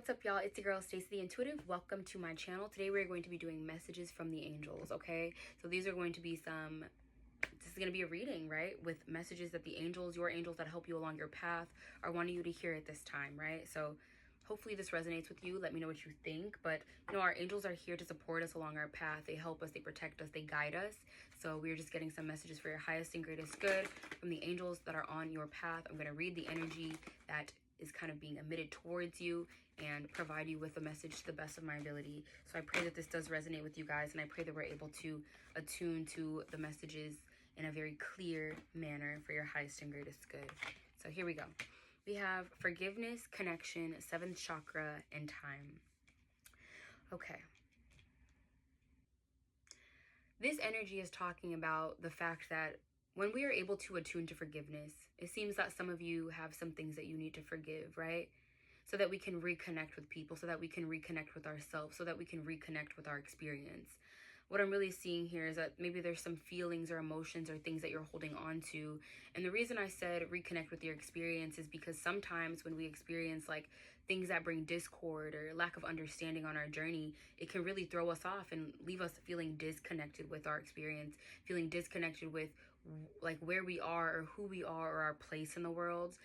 What's up, y'all? It's your girl Stacey the Intuitive. Welcome to my channel. Today we're going to be doing messages from the angels, okay? So these are going to be this is going to be a reading, right? With messages that the angels, your angels that help you along your path, are wanting you to hear at this time, right? So hopefully this resonates with you. Let me know what you think. But, you know, our angels are here to support us along our path. They help us, they protect us, they guide us. So we're just getting some messages for your highest and greatest good from the angels that are on your path. I'm going to read the energy that is kind of being emitted towards you and provide you with a message to the best of my ability. So I pray that this does resonate with you guys, and I pray that we're able to attune to the messages in a very clear manner for your highest and greatest good. So here we go. We have forgiveness, connection, seventh chakra, and time. Okay. This energy is talking about the fact that when we are able to attune to forgiveness, it seems that some of you have some things that you need to forgive, right? So that we can reconnect with people, so that we can reconnect with ourselves, so that we can reconnect with our experience. What I'm really seeing here is that maybe there's some feelings or emotions or things that you're holding on to. And the reason I said reconnect with your experience is because sometimes when we experience like things that bring discord or lack of understanding on our journey, it can really throw us off and leave us feeling disconnected with our experience, feeling disconnected with like where we are or who we are or our place in the world.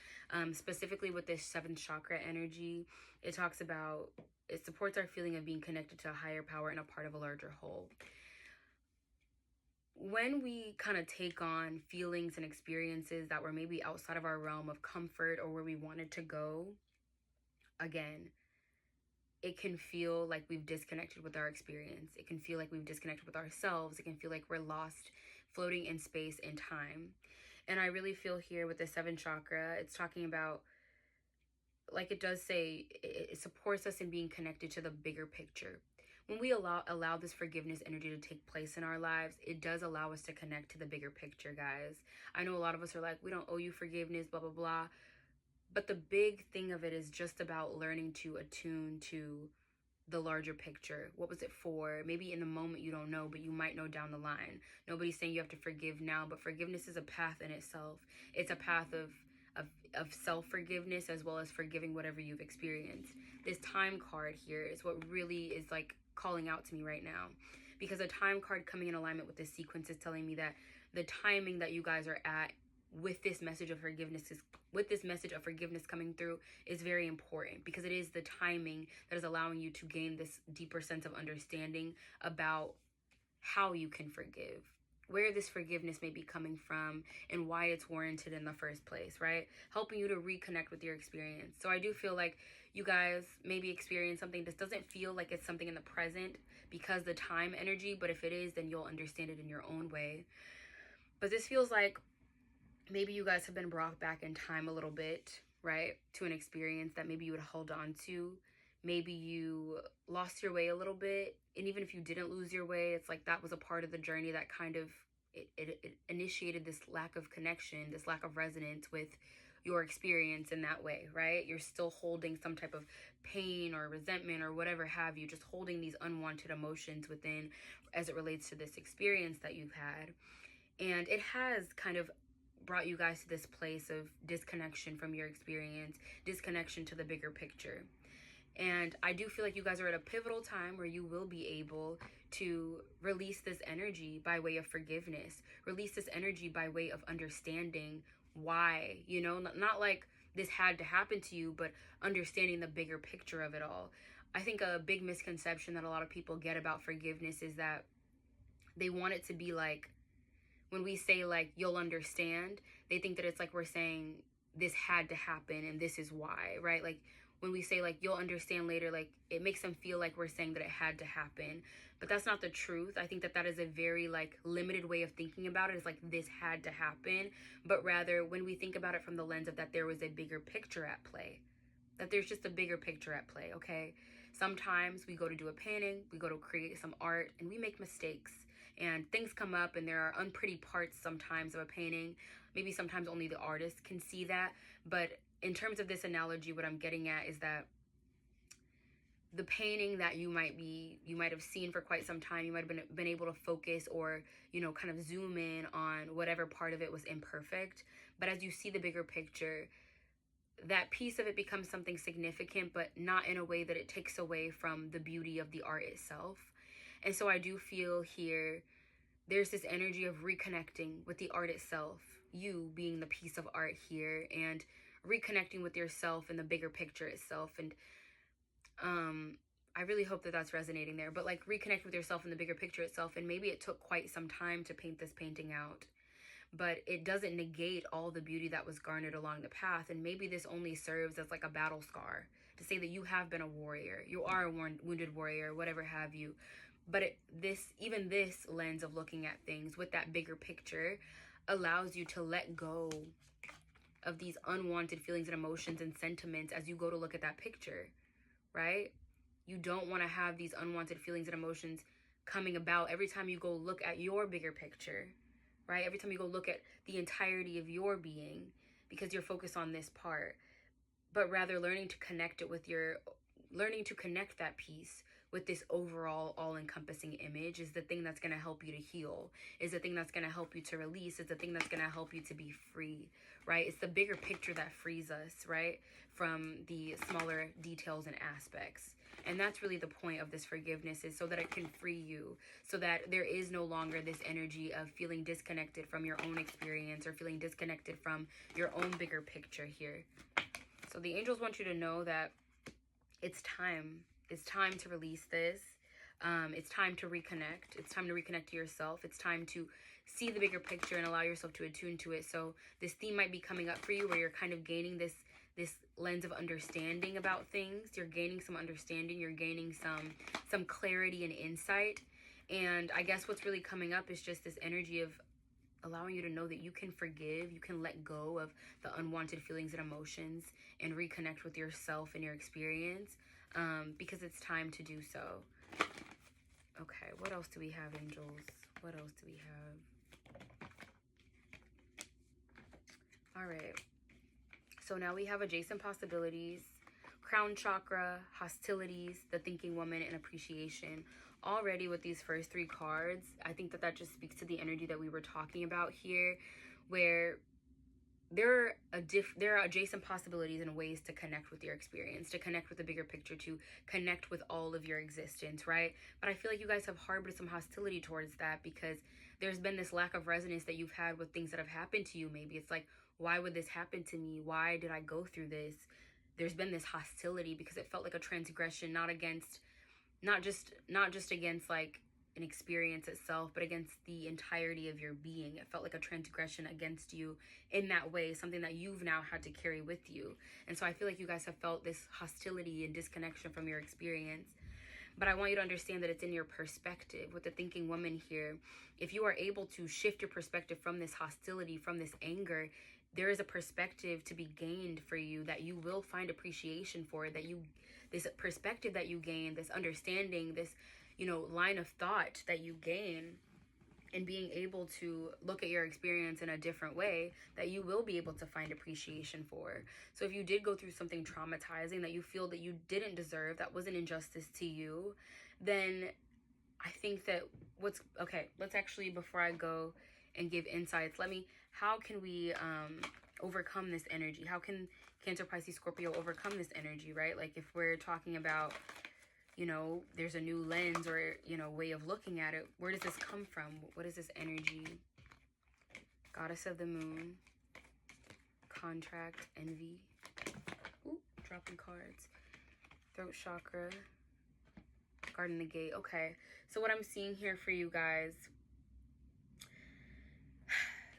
Specifically with this seventh chakra energy, it talks about, it supports our feeling of being connected to a higher power and a part of a larger whole. When we kind of take on feelings and experiences that were maybe outside of our realm of comfort or where we wanted to go, again, it can feel like we've disconnected with our experience. It can feel like we've disconnected with ourselves. It can feel like we're lost, floating in space and time. And I really feel here with the seventh chakra, it's talking about, like it does say, it supports us in being connected to the bigger picture. When we allow this forgiveness energy to take place in our lives, it does allow us to connect to the bigger picture, guys. I know a lot of us are like, we don't owe you forgiveness, blah, blah, blah. But the big thing of it is just about learning to attune to the larger picture. What was it for? Maybe in the moment you don't know, but you might know down the line. Nobody's saying you have to forgive now, but forgiveness is a path in itself. It's a path of self-forgiveness as well as forgiving whatever you've experienced. This time card here is what really is like calling out to me right now, because a time card coming in alignment with this sequence is telling me that the timing that you guys are at with this message of forgiveness coming through is very important, because it is the timing that is allowing you to gain this deeper sense of understanding about how you can forgive, where this forgiveness may be coming from, and why it's warranted in the first place, right? Helping you to reconnect with your experience. So I do feel like you guys maybe experience something. This doesn't feel like it's something in the present because the time energy, but if it is, then you'll understand it in your own way. But this feels like maybe you guys have been brought back in time a little bit, right? To an experience that maybe you would hold on to. Maybe you lost your way a little bit. And even if you didn't lose your way, it's like that was a part of the journey that kind of, it initiated this lack of connection, this lack of resonance with your experience in that way, right? You're still holding some type of pain or resentment or whatever have you, just holding these unwanted emotions within as it relates to this experience that you've had. And it has kind of brought you guys to this place of disconnection from your experience, disconnection to the bigger picture. And I do feel like you guys are at a pivotal time where you will be able to release this energy by way of forgiveness, release this energy by way of understanding why, you know, not like this had to happen to you, but understanding the bigger picture of it all. I think a big misconception that a lot of people get about forgiveness is that they want it to be like, when we say like, you'll understand, they think that it's like we're saying this had to happen and this is why, right? Like when we say like, you'll understand later, like it makes them feel like we're saying that it had to happen, but that's not the truth. I think that that is a very like limited way of thinking about it, is like this had to happen, but rather when we think about it from the lens of that there was a bigger picture at play, that there's just a bigger picture at play, okay? Sometimes we go to do a painting, we go to create some art, and we make mistakes. And things come up, and there are unpretty parts sometimes of a painting. Maybe sometimes only the artist can see that. But in terms of this analogy, what I'm getting at is that the painting that you might have seen for quite some time, you might have been able to focus or, you know, kind of zoom in on whatever part of it was imperfect. But as you see the bigger picture, that piece of it becomes something significant, but not in a way that it takes away from the beauty of the art itself. And so I do feel here there's this energy of reconnecting with the art itself, you being the piece of art here, and reconnecting with yourself and the bigger picture itself. And I really hope that that's resonating there, but like reconnect with yourself and the bigger picture itself. And maybe it took quite some time to paint this painting out, but it doesn't negate all the beauty that was garnered along the path. And maybe this only serves as like a battle scar to say that you have been a warrior, you are a wounded warrior, whatever have you. But even this lens of looking at things with that bigger picture allows you to let go of these unwanted feelings and emotions and sentiments as you go to look at that picture, right? You don't want to have these unwanted feelings and emotions coming about every time you go look at your bigger picture, right? Every time you go look at the entirety of your being, because you're focused on this part, but rather learning to connect that piece with this overall all-encompassing image is the thing that's going to help you to heal, is the thing that's going to help you to release, is the thing that's going to help you to be free, right? It's the bigger picture that frees us, right, from the smaller details and aspects. And that's really the point of this forgiveness, is so that it can free you, so that there is no longer this energy of feeling disconnected from your own experience or feeling disconnected from your own bigger picture here. So the angels want you to know that it's time. It's time to release this. It's time to reconnect. It's time to reconnect to yourself. It's time to see the bigger picture and allow yourself to attune to it. So this theme might be coming up for you where you're kind of gaining this lens of understanding about things. You're gaining some understanding. You're gaining some clarity and insight. And I guess what's really coming up is just this energy of allowing you to know that you can forgive, you can let go of the unwanted feelings and emotions and reconnect with yourself and your experience, because it's time to do so. Okay, what else do we have, angels? What else do we have? All right. So now we have adjacent possibilities, crown chakra, hostilities, the thinking woman, and appreciation. Already with these first three cards, I think that just speaks to the energy that we were talking about here, where there are adjacent possibilities and ways to connect with your experience, to connect with the bigger picture, to connect with all of your existence, right? But I feel like you guys have harbored some hostility towards that because there's been this lack of resonance that you've had with things that have happened to you. Maybe it's like, why would this happen to me? Why did I go through this? There's been this hostility because it felt like a transgression, not just against like an experience itself, but against the entirety of your being. It felt like a transgression against you in that way, something that you've now had to carry with you. And so I feel like you guys have felt this hostility and disconnection from your experience. But I want you to understand that it's in your perspective. With the thinking woman here, if you are able to shift your perspective from this hostility, from this anger, there is a perspective to be gained for you that you will find appreciation for, this perspective that you gain, this understanding, this, line of thought that you gain, and being able to look at your experience in a different way, that you will be able to find appreciation for. So if you did go through something traumatizing that you feel that you didn't deserve, that was an injustice to you, then I think that let's actually, before I go and give insights, how can we overcome this energy? How can Cancer, Pisces, Scorpio overcome this energy, right? Like if we're talking about, there's a new lens or, way of looking at it, where does this come from? What is this energy? Goddess of the moon, contract, envy. Ooh, dropping cards. Throat chakra, guarding the gate. Okay, so what I'm seeing here for you guys,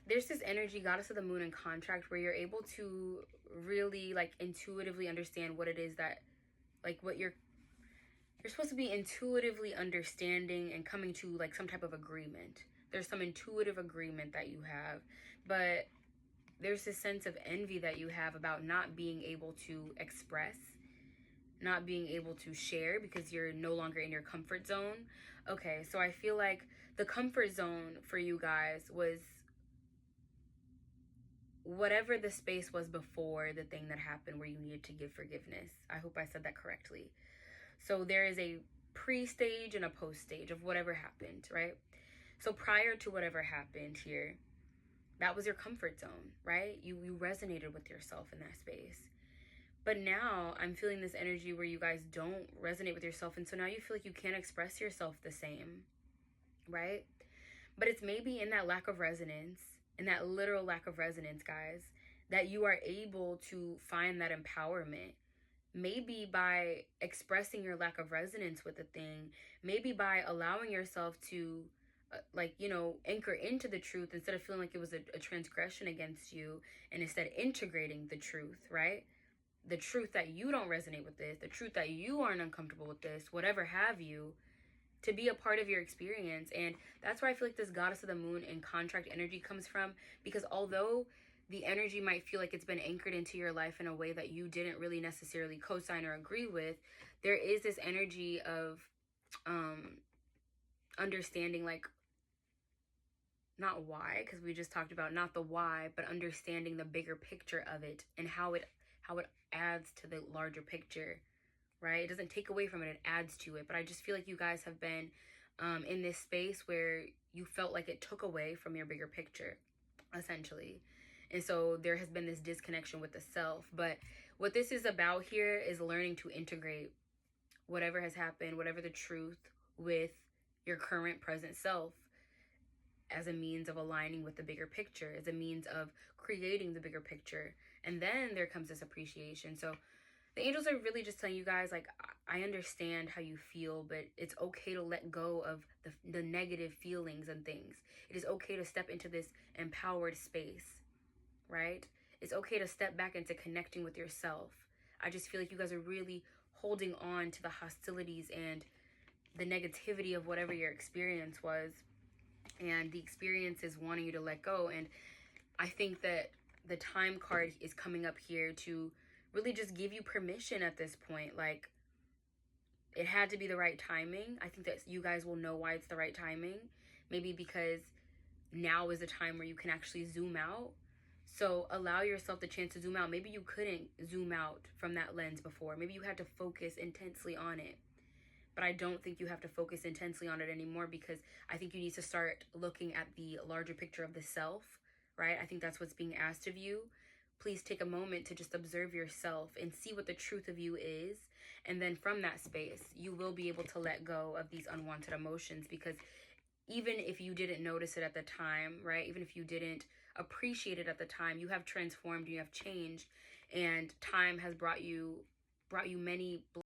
there's this energy, goddess of the moon and contract, where you're able to really like intuitively understand what it is that, like, what you're supposed to be intuitively understanding and coming to like some type of agreement. There's some intuitive agreement that you have, but there's this sense of envy that you have about not being able to express, not being able to share because you're no longer in your comfort zone. Okay, so I feel like the comfort zone for you guys was whatever the space was before the thing that happened where you needed to give forgiveness. I hope I said that correctly. So there is a pre-stage and a post-stage of whatever happened, right? So prior to whatever happened here, that was your comfort zone, right? You resonated with yourself in that space. But now I'm feeling this energy where you guys don't resonate with yourself. And so now you feel like you can't express yourself the same, right? But it's maybe in that lack of resonance, in that literal lack of resonance, guys, that you are able to find that empowerment. Maybe by expressing your lack of resonance with a thing, maybe by allowing yourself to, anchor into the truth instead of feeling like it was a transgression against you, and instead integrating the truth, right? The truth that you don't resonate with this, the truth that you aren't uncomfortable with this, whatever have you, to be a part of your experience. And that's where I feel like this goddess of the moon and contract energy comes from, because although the energy might feel like it's been anchored into your life in a way that you didn't really necessarily co-sign or agree with, there is this energy of understanding, like, not why, because we just talked about not the why, but understanding the bigger picture of it and how it adds to the larger picture, right? It doesn't take away from it, it adds to it. But I just feel like you guys have been in this space where you felt like it took away from your bigger picture, essentially. And so there has been this disconnection with the self. But what this is about here is learning to integrate whatever has happened, whatever the truth, with your current present self, as a means of aligning with the bigger picture, as a means of creating the bigger picture. And then there comes this appreciation. So the angels are really just telling you guys, like, I understand how you feel, but it's okay to let go of the negative feelings and things. It is okay to step into this empowered space, right? It's okay to step back into connecting with yourself. I just feel like you guys are really holding on to the hostilities and the negativity of whatever your experience was. And the experience is wanting you to let go. And I think that the time card is coming up here to really just give you permission at this point. Like, it had to be the right timing. I think that you guys will know why it's the right timing. Maybe because now is the time where you can actually zoom out. So allow yourself the chance to zoom out. Maybe you couldn't zoom out from that lens before. Maybe you had to focus intensely on it. But I don't think you have to focus intensely on it anymore, because I think you need to start looking at the larger picture of the self, right? I think that's what's being asked of you. Please take a moment to just observe yourself and see what the truth of you is. And then from that space, you will be able to let go of these unwanted emotions, because even if you didn't notice it at the time, right? Even if you didn't appreciate it at the time, you have transformed, you have changed, and time has brought you many